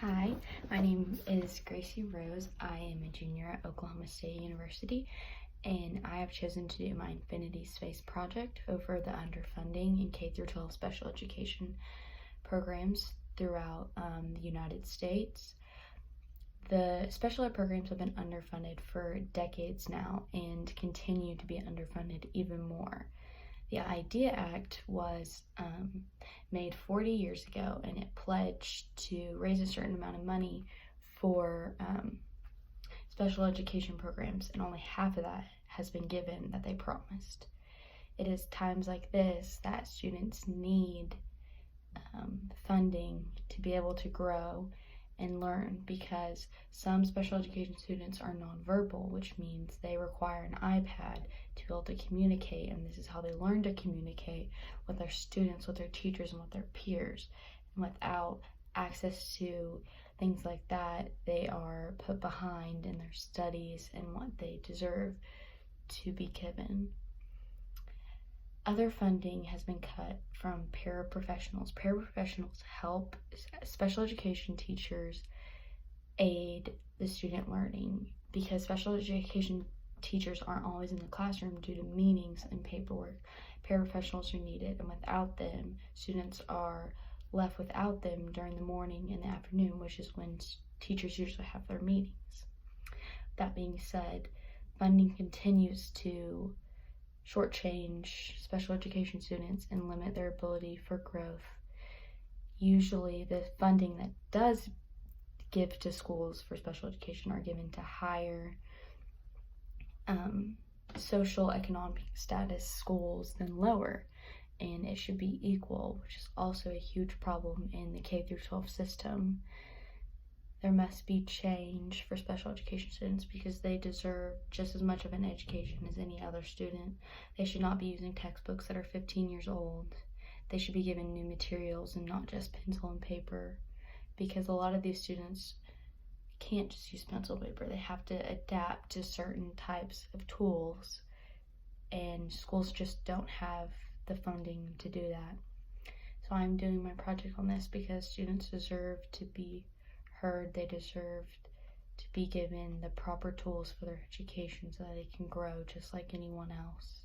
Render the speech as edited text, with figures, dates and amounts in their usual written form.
Hi, my name is Gracie Rose. I am a junior at Oklahoma State University, and I have chosen to do my Infinity Space project over the underfunding in K-12 special education programs throughout the United States. The special ed programs have been underfunded for decades now and continue to be underfunded even more. The IDEA Act was made 40 years ago, and it pledged to raise a certain amount of money for special education programs, and only half of that has been given that they promised. It is times like this that students need funding to be able to grow and learn, because some special education students are nonverbal, which means they require an iPad to be able to communicate, and this is how they learn to communicate with their students, with their teachers, and with their peers. And without access to things like that, they are put behind in their studies and what they deserve to be given. Other funding has been cut from paraprofessionals. Paraprofessionals help special education teachers aid the student learning, because special education teachers aren't always in the classroom due to meetings and paperwork. Paraprofessionals are needed, and without them, students are left without them during the morning and the afternoon, which is when teachers usually have their meetings. That being said, funding continues to shortchange special education students and limit their ability for growth. Usually the funding that does give to schools for special education are given to higher social economic status schools than lower, and it should be equal, which is also a huge problem in the K-12 system. There must be change for special education students, because they deserve just as much of an education as any other student. They should not be using textbooks that are 15 years old. They should be given new materials and not just pencil and paper, because a lot of these students can't just use pencil and paper. They have to adapt to certain types of tools, and schools just don't have the funding to do that. So I'm doing my project on this because students deserve to be heard. They deserve to be given the proper tools for their education so that they can grow just like anyone else.